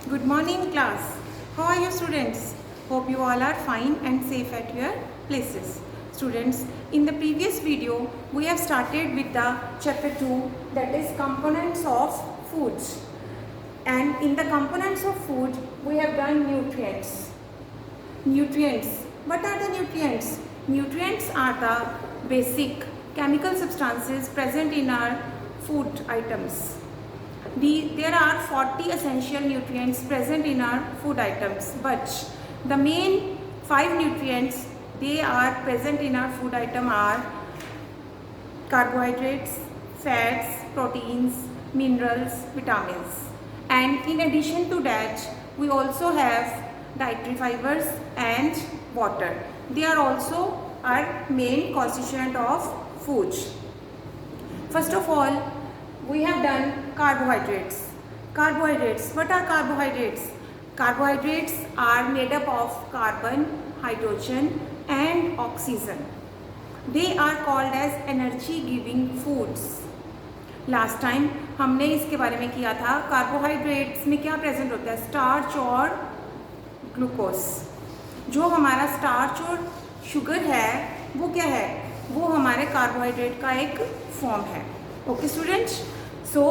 Good morning class. How are you students? Hope you all are fine and safe at your places. Students, in the previous video we have started with the chapter 2, that is components of foods. And in the components of food we have done nutrients. Nutrients. What are the nutrients? Nutrients are the basic chemical substances present in our food items. There are 40 essential nutrients present in our food items, but the main 5 nutrients they are present in our food item are carbohydrates, fats, proteins, minerals, vitamins. And in addition to that, we also have dietary fibers and water. They are also our main constituent of food. First of all, we have done carbohydrates. Carbohydrates. What are carbohydrates? Carbohydrates are made up of carbon, hydrogen and oxygen. They are called as energy giving foods. Last time हमने इसके बारे में किया था, carbohydrates में क्या present होता है? स्टार्च और ग्लूकोज. जो हमारा स्टार्च और शुगर है वो क्या है? वो हमारे कार्बोहाइड्रेट का एक फॉर्म है. ओके स्टूडेंट्स, सो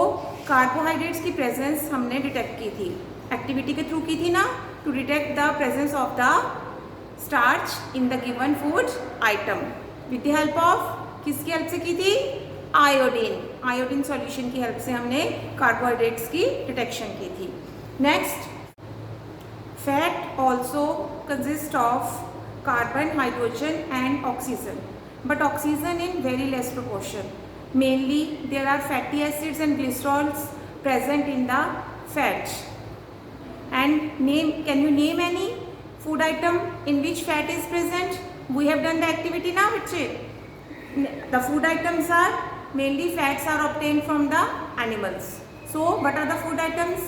कार्बोहाइड्रेट्स की प्रेजेंस हमने डिटेक्ट की थी, एक्टिविटी के थ्रू की थी ना, to detect the presence of the starch in the given food item with the help of, किसकी हेल्प से की थी? आयोडीन. आयोडीन सॉल्यूशन की हेल्प से हमने कार्बोहाइड्रेट्स की डिटेक्शन की थी. Next, fat also consist of carbon, hydrogen and oxygen, but oxygen in very less proportion. Mainly there are fatty acids and glycerols present in the fat. And can you name any food item in which fat is present? We have done the activity now, the food items are mainly fats are obtained from the animals. So what are the food items?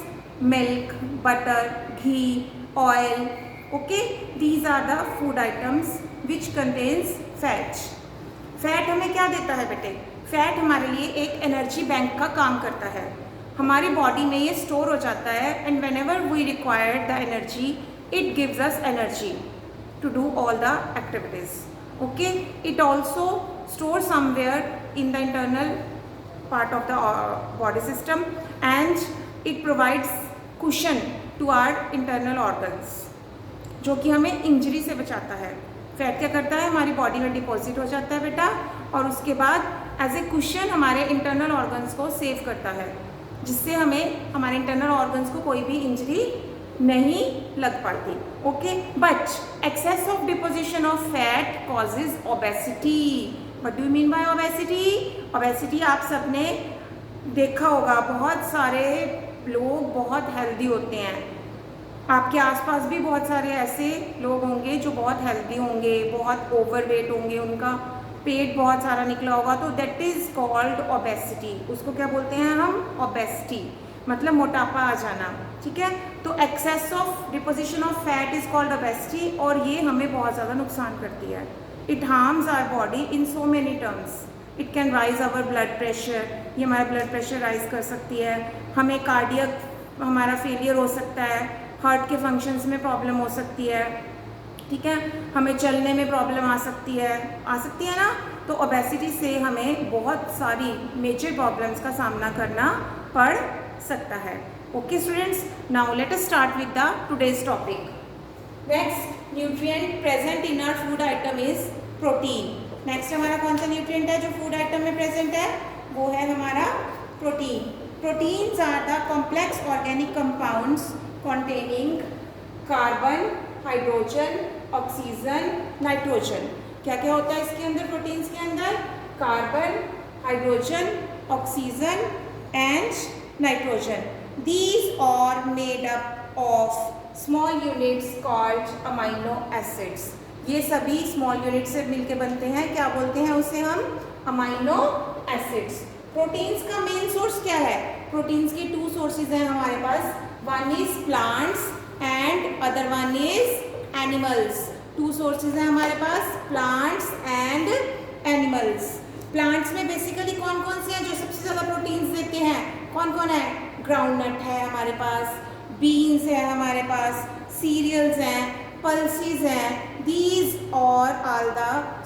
Milk, butter, ghee, oil. Okay, these are the food items which contains fat. Fat हमें क्या देता है बेटे? Fat हमारे लिए एक energy bank का काम करता है. हमारी बॉडी में ये स्टोर हो जाता है and whenever we require the energy it gives us energy to do all the activities. Okay, it also store somewhere in the internal part of the body system and it provides cushion to our internal organs, जो कि हमें injury से बचाता है. Fat क्या करता है? हमारी बॉडी में डिपॉजिट हो जाता है बेटा, और उसके बाद एज ए कुशन हमारे इंटरनल ऑर्गन्स को सेव करता है, जिससे हमें हमारे इंटरनल ऑर्गन्स को कोई भी इंजरी नहीं लग पाती. Okay, but excess of deposition of fat causes obesity. What do you mean by obesity? Obesity आप सबने देखा होगा, बहुत सारे लोग बहुत हेल्दी होते हैं. आपके आसपास भी बहुत सारे ऐसे लोग होंगे जो बहुत हेल्दी होंगे, बहुत ओवरवेट होंगे, उनका पेट बहुत सारा निकला होगा, तो दैट इज़ कॉल्ड ओबेसिटी. उसको क्या बोलते हैं हम? ओबेसिटी, मतलब मोटापा आ जाना. ठीक है, तो excess of deposition of fat is called obesity, और ये हमें बहुत ज़्यादा नुकसान करती है. It harms our body in so many terms. It can raise our blood pressure, ये हमारा ब्लड प्रेशर राइज कर सकती है. हमें कार्डियक हमारा फेलियर हो सकता है, हार्ट के फंक्शंस में प्रॉब्लम हो सकती है. ठीक है, हमें चलने में प्रॉब्लम आ सकती है ना. तो ओबेसिटी से हमें बहुत सारी मेजर प्रॉब्लम्स का सामना करना पड़ सकता है. Okay students, now let us start with the today's topic. Next nutrient present in our food item is protein. Next हमारा कौन सा न्यूट्रिएंट है जो फूड आइटम में प्रेजेंट है? वो है हमारा protein. Proteins are the complex organic compounds containing carbon, hydrogen, oxygen, nitrogen. क्या क्या होता है इसके अंदर? प्रोटीन्स के अंदर carbon, hydrogen, oxygen and nitrogen. These are made up of small units called amino acids. ये सभी स्मॉल यूनिट से मिलके बनते हैं. क्या बोलते हैं उसे हम? Amino acids. प्रोटीन्स का मेन सोर्स क्या है? प्रोटीन्स की 2 सोर्सेज हैं हमारे पास. One is plants and other one is animals. 2 sources हैं हमारे पास, प्लांट्स एंड एनिमल्स. प्लांट्स में बेसिकली कौन कौन से हैं जो सबसे ज़्यादा प्रोटीन्स देते हैं? कौन कौन है? ग्राउंडनट है हमारे पास, बीन्स है हमारे पास, सीरियल्स हैं, पल्सेस हैं, दीज और all the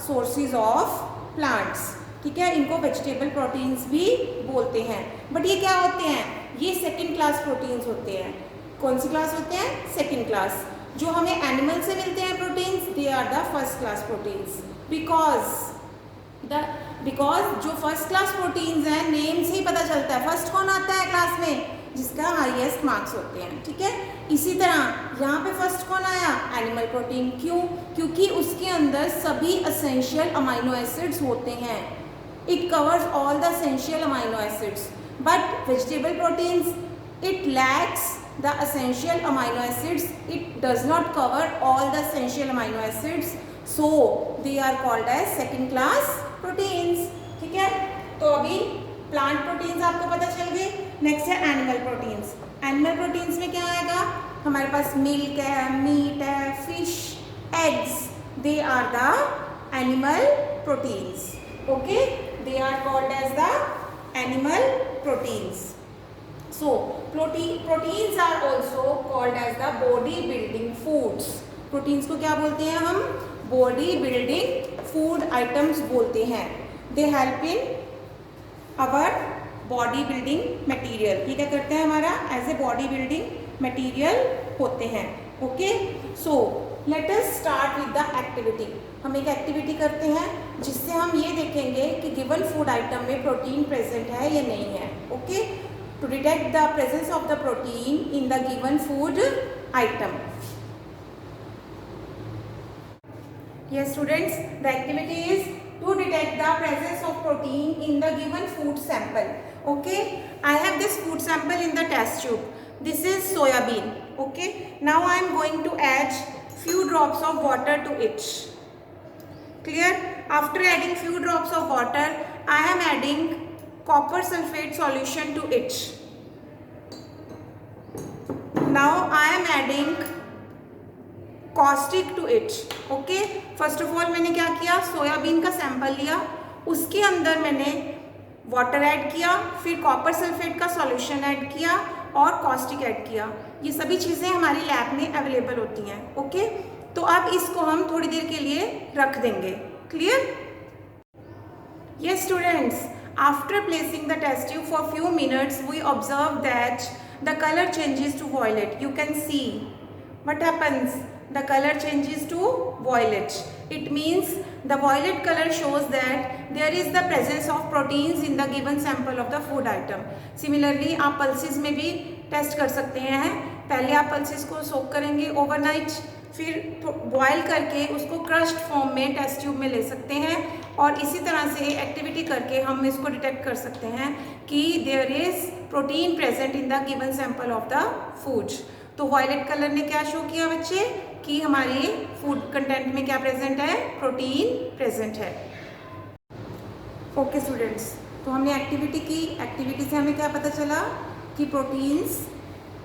sources of plants, ठीक है। इनको वेजिटेबल प्रोटीन्स भी बोलते हैं। बट ये क्या होते हैं, ये सेकेंड क्लास प्रोटीन्स होते हैं। कौन सी क्लास होते हैं, सेकेंड क्लास। जो हमें एनिमल से मिलते हैं proteins, they are the first class proteins. Because जो फर्स्ट क्लास प्रोटीन्स हैं, नेम से ही पता चलता है फर्स्ट कौन आता है क्लास में, जिसका हाईएस्ट मार्क्स होते हैं, ठीक है। इसी तरह यहाँ पे फर्स्ट कौन आया, एनिमल प्रोटीन। क्यों, क्योंकि उसके अंदर सभी एसेंशियल अमाइनो एसिड्स होते हैं। It covers all the essential amino acids. But vegetable proteins, it lacks the essential amino acids, it does not cover all the essential amino acids, so they are called as second class proteins, ठीक है। तो अभी plant proteins आपको पता चल गए। Next है animal proteins. Animal proteins में क्या आएगा, हमारे पास मिल्क है, मीट है, fish, eggs, they are the animal proteins, okay, they are called as the animal proteins. So proteins are also called as the body building foods. Proteins को क्या बोलते हैं हम, body building food items बोलते हैं। They help in our body building material। ये क्या करते हैं, हमारा as a body building material होते हैं, okay? So let us start with the activity। हम एक एक्टिविटी करते हैं जिससे हम ये देखेंगे कि गिवन फूड आइटम में प्रोटीन प्रेजेंट है या नहीं है, okay? To detect the presence of the protein in the given food item. Yes students, the activity is to detect the presence of protein in the given food sample. Okay, I have this food sample in the test tube. This is soya bean. Okay, now I am going to add few drops of water to it. Clear? After adding few drops of water, I am adding copper sulfate solution to it. Now I am adding caustic to it. Okay, first of all मैंने क्या किया, soybean का sample लिया, उसके अंदर मैंने water add किया, फिर कॉपर सल्फेट का सॉल्यूशन ऐड किया और कॉस्टिक ऐड किया। ये सभी चीज़ें हमारी लैब में अवेलेबल होती हैं, ओके। तो अब इसको हम थोड़ी देर के लिए रख देंगे। Clear? Yes students, after placing the test tube for few minutes, we observe that the color changes to violet. You can see what happens. The color changes to violet. It means the violet color shows that there is the presence of proteins in the given sample of the food item. Similarly, आप pulses में भी test कर सकते हैं। पहले आप pulses को सोक करेंगे ओवरनाइट, फिर बॉयल करके उसको क्रश्ड फॉर्म में टेस्ट ट्यूब में ले सकते हैं, और इसी तरह से एक्टिविटी करके हम इसको डिटेक्ट कर सकते हैं कि there is protein present in the given sample of the food. तो वायलेट कलर ने क्या शो किया बच्चे, कि हमारे फूड कंटेंट में क्या प्रेजेंट है, प्रोटीन प्रेजेंट है। ओके स्टूडेंट्स, तो हमने एक्टिविटी की, एक्टिविटी से हमें क्या पता चला कि प्रोटीन्स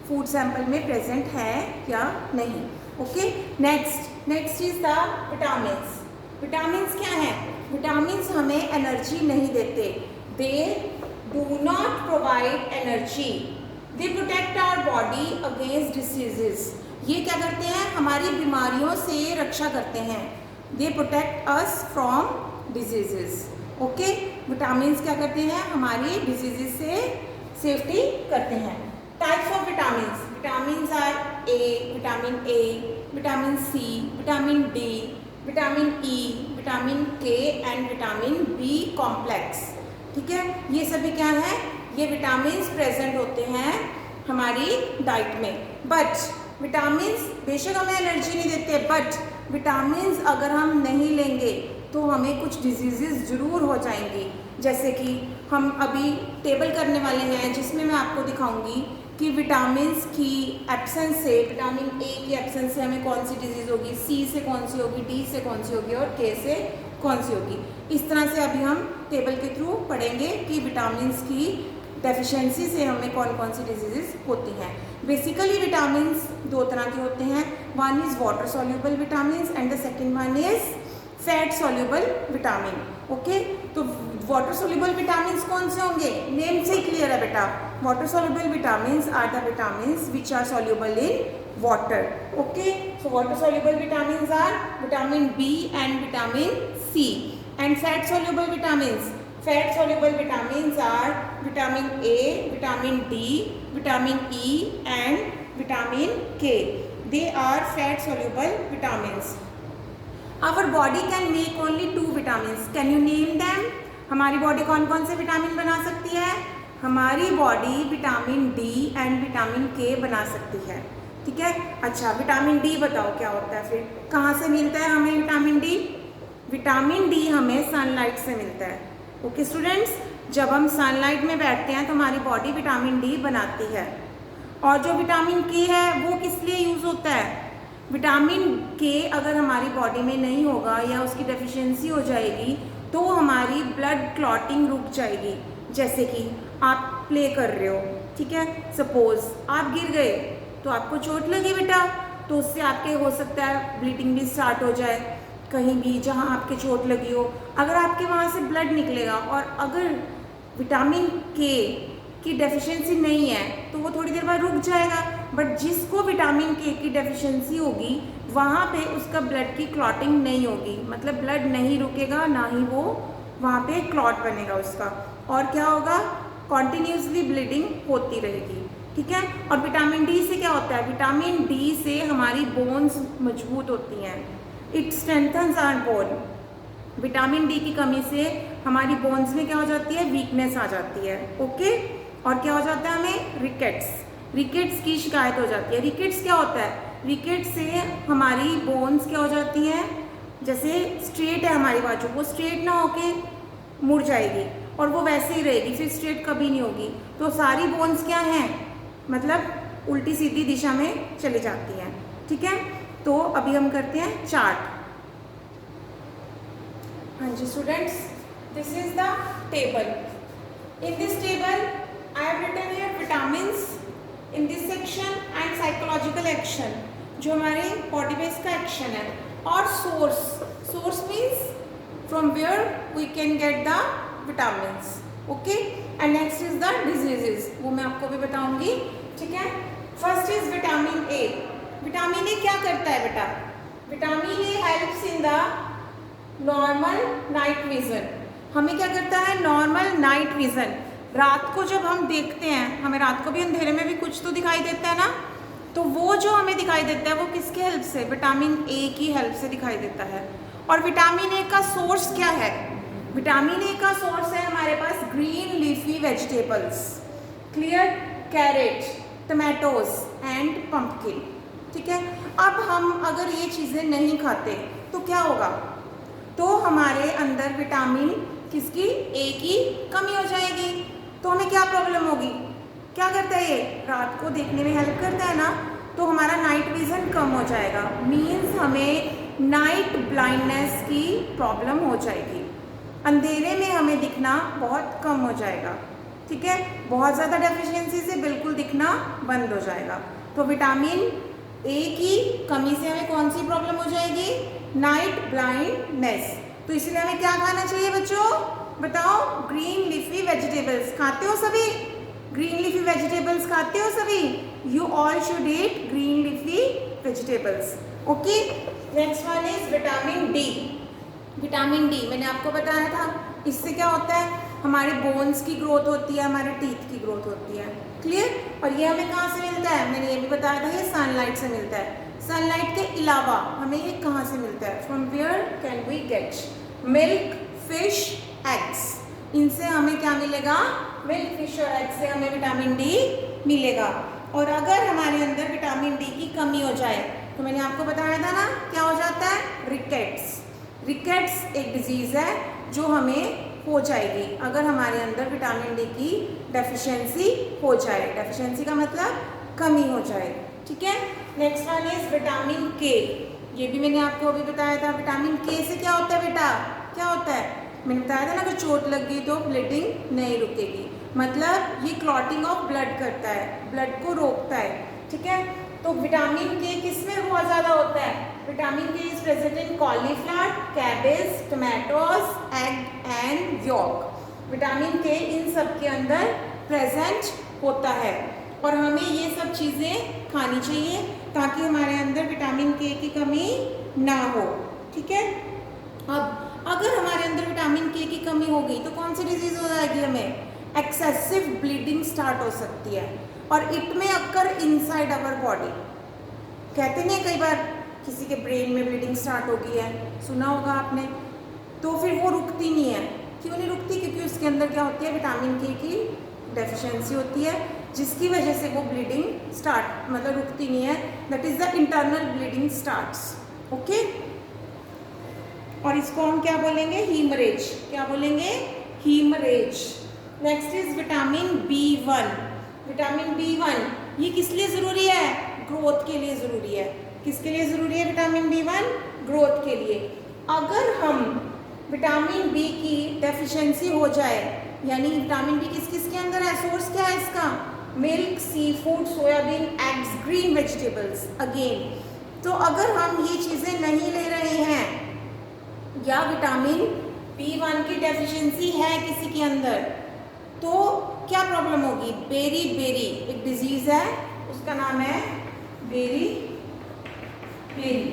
फूड सैंपल में प्रेजेंट है या नहीं। Okay, next is the vitamins. Vitamins क्या है, विटामिन्स हमें एनर्जी नहीं देते, they do not provide energy, they protect our body against diseases. ये क्या करते हैं, हमारी बीमारियों से रक्षा करते हैं, they protect us from diseases. Okay, vitamins क्या करते हैं, हमारी डिजीजेस से सेफ्टी करते हैं। Types of vitamins, vitamins are vitamin A, vitamin C, vitamin D, vitamin E, vitamin K and vitamin B complex. ठीक है, ये सभी क्या है, ये विटामिन्स प्रेजेंट होते हैं हमारी डाइट में। बट विटामिन्स बेशक हमें एनर्जी नहीं देते, बट विटामिन्स अगर हम नहीं लेंगे तो हमें कुछ डिजीजेस ज़रूर हो जाएंगी। जैसे कि हम अभी टेबल करने वाले हैं जिसमें मैं आपको दिखाऊंगी कि विटामिन्स की एब्सेंस से, विटामिन ए की एब्सेंस से हमें कौन सी डिजीज़ होगी, सी से कौन सी होगी, डी से कौन सी होगी और के से कौन सी होगी। इस तरह से अभी हम टेबल के थ्रू पढ़ेंगे कि विटामिन्स की डेफिशिएंसी से हमें कौन कौन सी डिजीज़ होती हैं। बेसिकली विटामिन्स दो तरह के होते हैं, one is water soluble vitamins and the second one is fat soluble vitamin. Okay, तो वाटर सॉल्यूबल विटामिन्स कौन से होंगे, नेम से ही क्लियर है बेटा, water soluble vitamins are the vitamins which are soluble in water. Okay, so water soluble vitamins are vitamin B and vitamin C. And fat soluble vitamins are vitamin A, vitamin D, vitamin E and vitamin K. They are fat soluble vitamins. Our body can make only 2 vitamins. Can you name them? हमारी body कौन कौन से vitamin बना सकती है? हमारी body vitamin D and vitamin के बना सकती है. ठीक है. अच्छा, विटामिन डी बताओ क्या होता है फिर? कहाँ से मिलता है हमें विटामिन डी? विटामिन डी हमें सनलाइट से मिलता है. ओके स्टूडेंट्स, जब हम सनलाइट में बैठते हैं तो हमारी बॉडी विटामिन डी बनाती है. और जो विटामिन के है वो किस लिए यूज़ होता है? विटामिन के अगर हमारी बॉडी में नहीं होगा या उसकी डेफिशिएंसी हो जाएगी तो हमारी ब्लड क्लॉटिंग रुक जाएगी. जैसे कि आप प्ले कर रहे हो, ठीक है, सपोज आप गिर गए तो आपको चोट लगी बेटा, तो उससे आपके हो सकता है ब्लीडिंग भी स्टार्ट हो जाए कहीं भी जहाँ आपके चोट लगी हो. अगर आपके वहाँ से ब्लड निकलेगा और अगर विटामिन के की डेफिशिएंसी नहीं है तो वो थोड़ी देर बाद रुक जाएगा. बट जिसको विटामिन के की डेफिशिएंसी होगी वहाँ पे उसका ब्लड की क्लॉटिंग नहीं होगी, मतलब ब्लड नहीं रुकेगा, ना ही वो वहाँ पे क्लॉट बनेगा उसका. और क्या होगा? कॉन्टिन्यूसली ब्लीडिंग होती रहेगी. ठीक है. और विटामिन डी से क्या होता है? विटामिन डी से हमारी बोन्स मजबूत होती हैं. It strengthens our bone. Vitamin D की कमी से हमारी बोन्स में क्या हो जाती है? वीकनेस आ जाती है. ओके. और क्या हो जाता है? हमें रिकेट्स की शिकायत हो जाती है. रिकेट्स क्या होता है? रिकेट्स से हमारी बोन्स क्या हो जाती हैं? जैसे स्ट्रेट है हमारी बाजू, वो स्ट्रेट ना होके मुड़ जाएगी और वो वैसे ही रहेगी, फिर स्ट्रेट कभी नहीं होगी. तो सारी बोन्स क्या हैं? मतलब उल्टी सीधी दिशा में चली जाती हैं. ठीक है. तो अभी हम करते हैं चार्ट. हाँ जी students, this is the table. In this table I have written here vitamins in this section and psychological action, जो हमारे body base का action है. और source means from where we can get the vitamins. Okay. And next is the diseases, वो मैं आपको भी बताऊंगी. ठीक है. First is vitamin A. Vitamin A क्या करता है बेटा? Vitamin A helps in the normal night vision. हमें क्या करता है? Normal night vision. रात को जब हम देखते हैं, हमें रात को भी अंधेरे में भी कुछ तो दिखाई देता है ना, तो वो जो हमें दिखाई देता है वो किसके हेल्प से? विटामिन ए की हेल्प से दिखाई देता है. और विटामिन ए का सोर्स क्या है? विटामिन ए का सोर्स है हमारे पास green leafy vegetables. Clear? Carrot, tomatoes and pumpkin. ठीक है. अब हम अगर ये चीज़ें नहीं खाते तो क्या होगा? तो हमारे अंदर विटामिन किसकी? ए की कमी हो जाएगी. तो हमें क्या प्रॉब्लम होगी? क्या करता है ये? रात को देखने में हेल्प करता है ना, तो हमारा नाइट विजन कम हो जाएगा. मीन्स हमें नाइट ब्लाइंडनेस की प्रॉब्लम हो जाएगी. अंधेरे में हमें दिखना बहुत कम हो जाएगा. ठीक है. बहुत ज़्यादा डेफिशिएंसी से बिल्कुल दिखना बंद हो जाएगा. तो विटामिन ए की कमी से हमें कौन सी प्रॉब्लम हो जाएगी? Night blindness. तो इसलिए हमें क्या खाना चाहिए बच्चों? बताओ. Green leafy vegetables. खाते हो सभी? ग्रीन लीफी वेजिटेबल्स खाते हो सभी? You all should eat green leafy vegetables. Okay. Next one is vitamin D. Vitamin D मैंने आपको बताया था, इससे क्या होता है? हमारे बोन्स की ग्रोथ होती है, हमारे टीथ की ग्रोथ होती है. क्लियर? और ये हमें कहाँ से मिलता है? मैंने ये भी बताया था, ये सनलाइट से मिलता है. सनलाइट के अलावा हमें ये कहाँ से मिलता है? From where can we get? Milk, fish, eggs. इनसे हमें क्या मिलेगा? मिल्क, फिश और एग से हमें विटामिन डी मिलेगा. और अगर हमारे अंदर विटामिन डी की कमी हो जाए तो मैंने आपको बताया था ना, क्या हो जाता है? रिकेट्स. रिकेट्स एक डिजीज़ है जो हमें हो जाएगी अगर हमारे अंदर विटामिन डी की डेफिशिएंसी हो जाए. डेफिशिएंसी का मतलब कमी हो जाए. ठीक है. नेक्स्ट वन इज विटामिन के. ये भी मैंने आपको अभी बताया था. विटामिन के से क्या होता है बेटा? क्या होता है? मैंने बताया था ना, अगर चोट लग गई तो ब्लीडिंग नहीं रुकेगी. मतलब ये क्लॉटिंग ऑफ ब्लड करता है, ब्लड को रोकता है. ठीक है. तो विटामिन के किस में बहुत ज़्यादा होता है? Vitamin K is present in cauliflower, cabbage, tomatoes, egg and yolk. Vitamin K इन सब के अंदर प्रेजेंट होता है और हमें ये सब चीज़ें खानी चाहिए ताकि हमारे अंदर विटामिन के की कमी ना हो। ठीक है, अब अगर हमारे अंदर विटामिन के की कमी हो गई तो कौन सी डिजीज़ हो जाएगी, हमें एक्सेसिव ब्लीडिंग स्टार्ट हो सकती है और इट में अक्कर इनसाइड आवर बॉडी। कहते नहीं कई बार किसी के ब्रेन में ब्लीडिंग स्टार्ट हो गई है, सुना होगा आपने, तो फिर वो रुकती नहीं है। क्यों नहीं रुकती? क्योंकि उसके अंदर क्या होती है, विटामिन के की डेफिशिएंसी होती है जिसकी वजह से वो ब्लीडिंग स्टार्ट मतलब रुकती नहीं है। That is the internal bleeding starts. Okay, और इसको हम क्या बोलेंगे, हीमरेज। क्या बोलेंगे, hemorrhage. Next is vitamin B1। Vitamin B1 ये किस लिए ज़रूरी है, ग्रोथ के लिए ज़रूरी है। किसके लिए ज़रूरी है विटामिन B1? ग्रोथ के लिए। अगर हम विटामिन B की डेफिशिएंसी हो जाए, यानी विटामिन B किस किस के अंदर है, सोर्स क्या है इसका, milk, seafood, soybean, eggs, green vegetables again. तो अगर हम ये चीज़ें नहीं ले रहे हैं या विटामिन B1 की डेफिशिएंसी है किसी के अंदर, तो क्या प्रॉब्लम होगी, बेरी बेरी एक डिजीज़ है, उसका नाम है बेरी बेरी,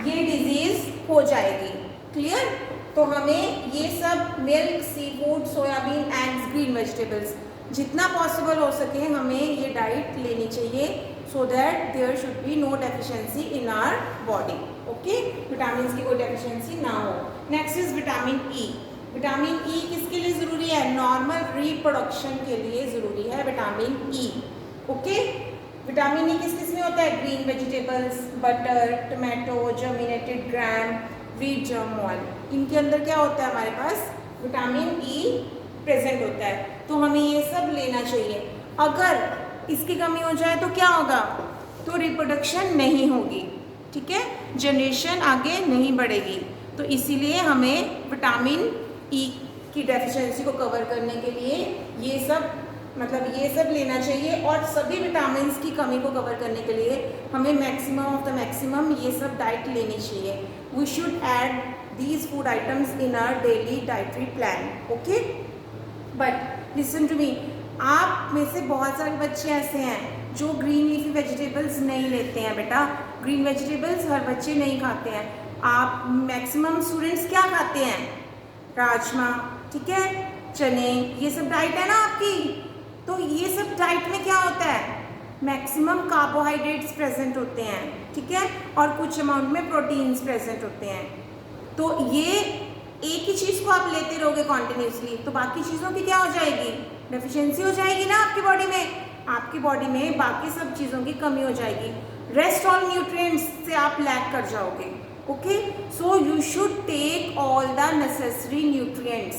ये डिजीज़ हो जाएगी। क्लियर? तो हमें ये सब milk, seafood, soybean, eggs, green vegetables जितना पॉसिबल हो सके हमें ये डाइट लेनी चाहिए so that there should be no deficiency in our body. Okay, vitamin की कोई डेफिशिएंसी ना हो। Next is vitamin E. Vitamin E किसके लिए ज़रूरी है, नॉर्मल रिप्रोडक्शन के लिए ज़रूरी है vitamin E. Okay, vitamin E किस किस में होता है, green vegetables, butter, tomato, germinated gram, wheat germ oil, इनके अंदर क्या होता है, हमारे पास विटामिन ई प्रेजेंट होता है। तो हमें ये सब लेना चाहिए। अगर इसकी कमी हो जाए तो क्या होगा, तो रिप्रोडक्शन नहीं होगी। ठीक है, जनरेशन आगे नहीं बढ़ेगी। तो इसीलिए हमें विटामिन ई की डेफिशिएंसी को कवर करने के लिए ये सब ये सब लेना चाहिए और सभी विटामिन्स की कमी को कवर करने के लिए हमें मैक्सिमम ऑफ द मैक्सिमम ये सब डाइट लेनी चाहिए। We should add these food items in our daily dietary plan. Okay, but listen to me, आप में से बहुत सारे बच्चे ऐसे हैं जो ग्रीन लीफी वेजिटेबल्स नहीं लेते हैं। बेटा, ग्रीन वेजिटेबल्स हर बच्चे नहीं खाते हैं। आप मैक्सिमम स्टूडेंट्स क्या खाते हैं, राजमा, ठीक है, चने, ये सब डाइट है ना आपकी। तो ये सब डाइट में क्या होता है, मैक्सिमम कार्बोहाइड्रेट्स प्रेजेंट होते हैं, ठीक है, और कुछ अमाउंट में प्रोटीन्स प्रेजेंट होते हैं। तो ये एक ही चीज़ को आप लेते रहोगे कॉन्टिन्यूसली तो बाकी चीज़ों की क्या हो जाएगी, डेफिशिएंसी हो जाएगी ना आपकी बॉडी में। आपकी बॉडी में बाकी सब चीज़ों की कमी हो जाएगी, रेस्ट ऑल न्यूट्रिएंट्स से आप लैक कर जाओगे। Okay, so you should take all the necessary nutrients.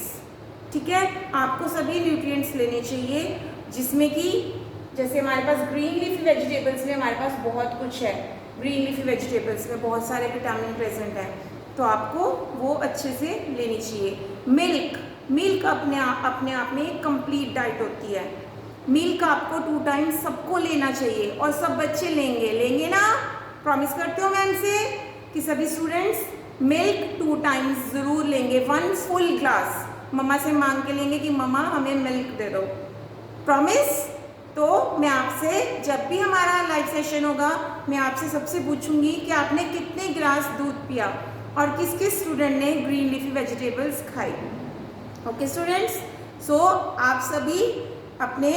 ठीक है, आपको सभी न्यूट्रिएंट्स लेने चाहिए जिसमें कि जैसे हमारे पास ग्रीन लीफी वेजिटेबल्स में हमारे पास बहुत कुछ है। ग्रीन लीफी वेजिटेबल्स में बहुत सारे विटामिन प्रेजेंट हैं, तो आपको वो अच्छे से लेनी चाहिए। मिल्क अपने आप में एक कंप्लीट डाइट होती है। मिल्क आपको 2 टाइम्स सबको लेना चाहिए और सब बच्चे लेंगे ना, प्रॉमिस करते हो मैम से कि सभी स्टूडेंट्स मिल्क 2 टाइम्स ज़रूर लेंगे। 1 फुल ग्लास मम्मा से मांग के लेंगे कि मम्मा हमें मिल्क दे दो, प्रॉमिस। तो मैं आपसे जब भी हमारा लाइव सेशन होगा मैं आपसे सबसे पूछूंगी कि आपने कितने गिलास दूध पिया और किस किस स्टूडेंट ने ग्रीन लीफी वेजिटेबल्स खाई। ओके स्टूडेंट्स, सो आप सभी अपने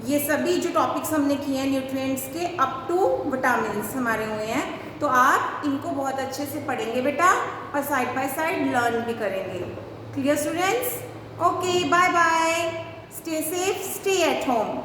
ये सभी जो टॉपिक्स हमने किए हैं न्यूट्रिएंट्स के अप टू विटामिन्स हमारे हुए हैं, तो आप इनको बहुत अच्छे से पढ़ेंगे बेटा और साइड बाय साइड लर्न भी करेंगे। Clear students? Okay, bye bye, stay safe, stay at home.